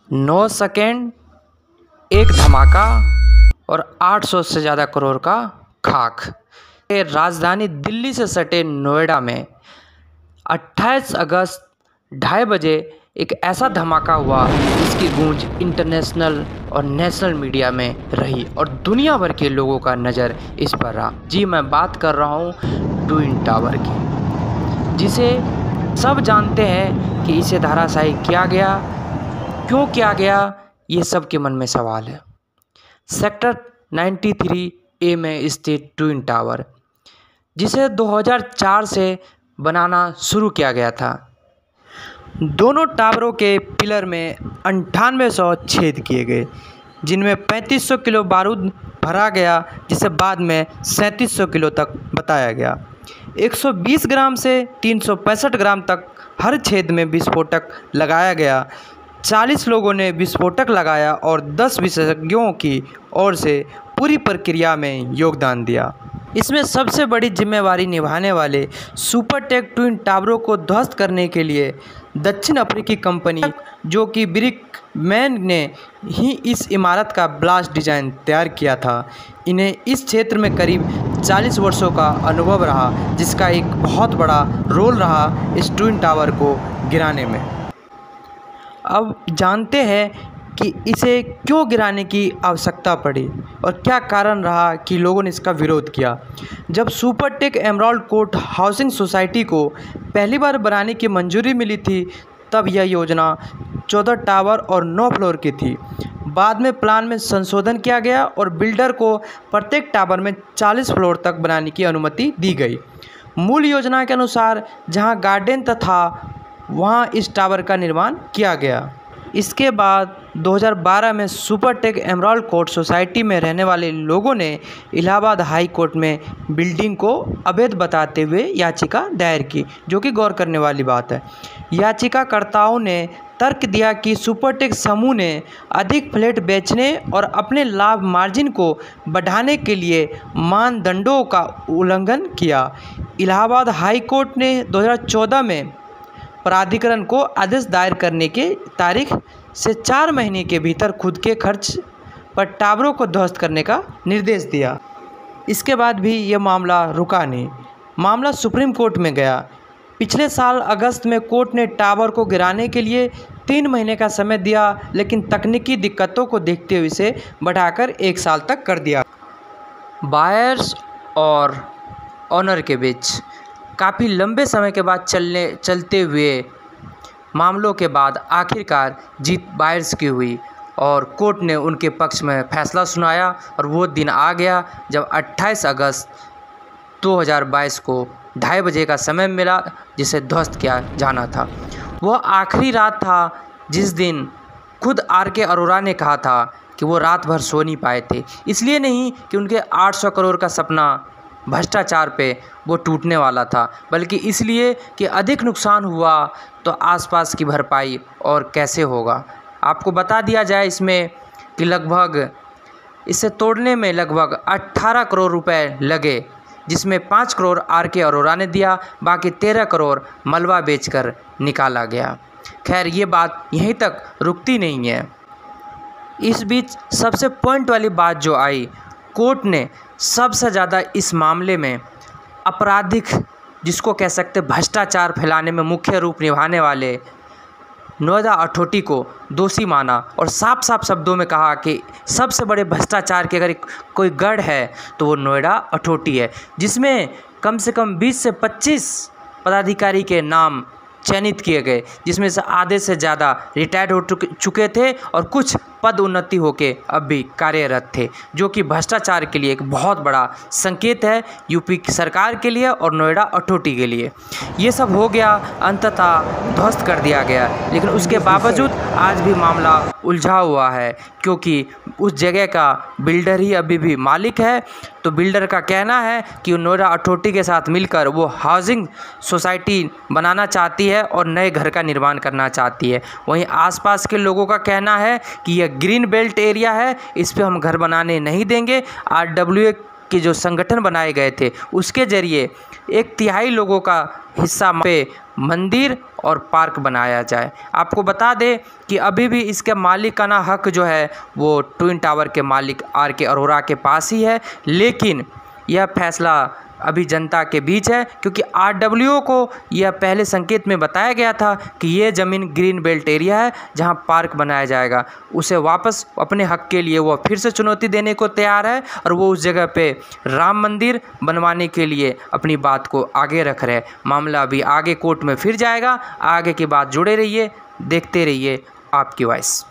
9 second, एक धमाका और 800 से ज़्यादा करोड़ का खाक। राजधानी दिल्ली से सटे नोएडा में 28 अगस्त 2:30 बजे एक ऐसा धमाका हुआ जिसकी गूंज इंटरनेशनल और नेशनल मीडिया में रही और दुनिया भर के लोगों का नज़र इस पर रहा। जी, मैं बात कर रहा हूँ ट्विन टावर की, जिसे सब जानते हैं कि इसे धराशायी किया गया, क्यों किया गया, ये सब के मन में सवाल है। सेक्टर 93A में स्थित ट्विन टावर, जिसे 2004 से बनाना शुरू किया गया था। दोनों टावरों के पिलर में 9800 छेद किए गए, जिनमें 3500 किलो बारूद भरा गया, जिसे बाद में 3700 किलो तक बताया गया। 120 ग्राम से 365 ग्राम तक हर छेद में विस्फोटक लगाया गया। 40 लोगों ने विस्फोटक लगाया और 10 विशेषज्ञों की ओर से पूरी प्रक्रिया में योगदान दिया। इसमें सबसे बड़ी जिम्मेवारी निभाने वाले सुपरटेक ट्विन टावरों को ध्वस्त करने के लिए दक्षिण अफ्रीकी कंपनी, जो कि ब्रिकमैन ने ही इस इमारत का ब्लास्ट डिज़ाइन तैयार किया था। इन्हें इस क्षेत्र में करीब 40 वर्षों का अनुभव रहा, जिसका एक बहुत बड़ा रोल रहा इस ट्विन टावर को गिराने में। अब जानते हैं कि इसे क्यों गिराने की आवश्यकता पड़ी और क्या कारण रहा कि लोगों ने इसका विरोध किया। जब Supertech emerald court housing society को पहली बार बनाने की मंजूरी मिली थी, तब यह योजना 14 टावर और 9 फ्लोर की थी। बाद में प्लान में संशोधन किया गया और बिल्डर को प्रत्येक टावर में 40 फ्लोर तक बनाने की अनुमति दी गई। मूल योजना के अनुसार जहां गार्डन था, वहां इस टावर का निर्माण किया गया। इसके बाद 2012 में सुपरटेक एमराल्ड कोर्ट सोसाइटी में रहने वाले लोगों ने इलाहाबाद हाई कोर्ट में बिल्डिंग को अवैध बताते हुए याचिका दायर की, जो कि गौर करने वाली बात है। याचिकाकर्ताओं ने तर्क दिया कि सुपरटेक समूह ने अधिक फ्लैट बेचने और अपने लाभ मार्जिन को बढ़ाने के लिए मानदंडों का उल्लंघन किया। इलाहाबाद हाई कोर्ट ने 2014 में प्राधिकरण को आदेश दायर करने के तारीख से 4 महीने के भीतर खुद के खर्च पर टावरों को ध्वस्त करने का निर्देश दिया। इसके बाद भी यह मामला रुका नहीं। मामला सुप्रीम कोर्ट में गया। पिछले साल अगस्त में कोर्ट ने टावर को गिराने के लिए 3 महीने का समय दिया, लेकिन तकनीकी दिक्कतों को देखते हुए इसे बढ़ाकर 1 साल तक कर दिया। बायर्स और ऑनर के बीच काफ़ी लंबे समय के बाद चलते हुए मामलों के बाद आखिरकार जीत बायर्स की हुई और कोर्ट ने उनके पक्ष में फैसला सुनाया और वो दिन आ गया जब 28 अगस्त 2022 को 2:30 बजे का समय मिला, जिसे ध्वस्त किया जाना था। वह आखिरी रात था जिस दिन खुद RK अरोड़ा ने कहा था कि वो रात भर सो नहीं पाए थे। इसलिए नहीं कि उनके 800 करोड़ का सपना भ्रष्टाचार पे वो टूटने वाला था, बल्कि इसलिए कि अधिक नुकसान हुआ तो आसपास की भरपाई और कैसे होगा। आपको बता दिया जाए इसमें कि लगभग इसे तोड़ने में लगभग 18 करोड़ रुपए लगे, जिसमें 5 करोड़ RK अरोड़ा ने दिया, बाकी 13 करोड़ मलबा बेचकर निकाला गया। खैर, ये बात यहीं तक रुकती नहीं है। इस बीच सबसे पॉइंट वाली बात जो आई, कोर्ट ने सबसे ज़्यादा इस मामले में आपराधिक, जिसको कह सकते भ्रष्टाचार फैलाने में मुख्य रूप निभाने वाले नोएडा अथॉरिटी को दोषी माना और साफ साफ शब्दों में कहा कि सबसे बड़े भ्रष्टाचार की अगर कोई गढ़ है तो वो नोएडा अथॉरिटी है, जिसमें कम से कम 20 से 25 पदाधिकारी के नाम चयनित किए गए, जिसमें से आधे से ज़्यादा रिटायर्ड हो चुके थे और कुछ पद उन्नति होके अब भी कार्यरत थे, जो कि भ्रष्टाचार के लिए एक बहुत बड़ा संकेत है यूपी की सरकार के लिए और नोएडा अथॉरिटी के लिए। ये सब हो गया, अंततः ध्वस्त कर दिया गया, लेकिन उसके बावजूद आज भी मामला उलझा हुआ है, क्योंकि उस जगह का बिल्डर ही अभी भी मालिक है। तो बिल्डर का कहना है कि नोएडा अथॉरिटी के साथ मिलकर वो हाउसिंग सोसाइटी बनाना चाहती है और नए घर का निर्माण करना चाहती है। वहीं आसपास के लोगों का कहना है कि यह ग्रीन बेल्ट एरिया है, इस पे हम घर बनाने नहीं देंगे। RWA के जो संगठन बनाए गए थे उसके ज़रिए 1/3 लोगों का हिस्सा पे मंदिर और पार्क बनाया जाए। आपको बता दें कि अभी भी इसके मालिकाना हक जो है वो ट्विन टावर के मालिक आर.के. अरोड़ा के पास ही है, लेकिन यह फैसला अभी जनता के बीच है, क्योंकि आर.डब्ल्यू.ओ. को यह पहले संकेत में बताया गया था कि ये ज़मीन ग्रीन बेल्ट एरिया है जहां पार्क बनाया जाएगा। उसे वापस अपने हक के लिए वो फिर से चुनौती देने को तैयार है और वो उस जगह पे राम मंदिर बनवाने के लिए अपनी बात को आगे रख रहे हैं। मामला अभी आगे कोर्ट में फिर जाएगा। आगे की बात जुड़े रहिए, देखते रहिए आपकी वॉइस।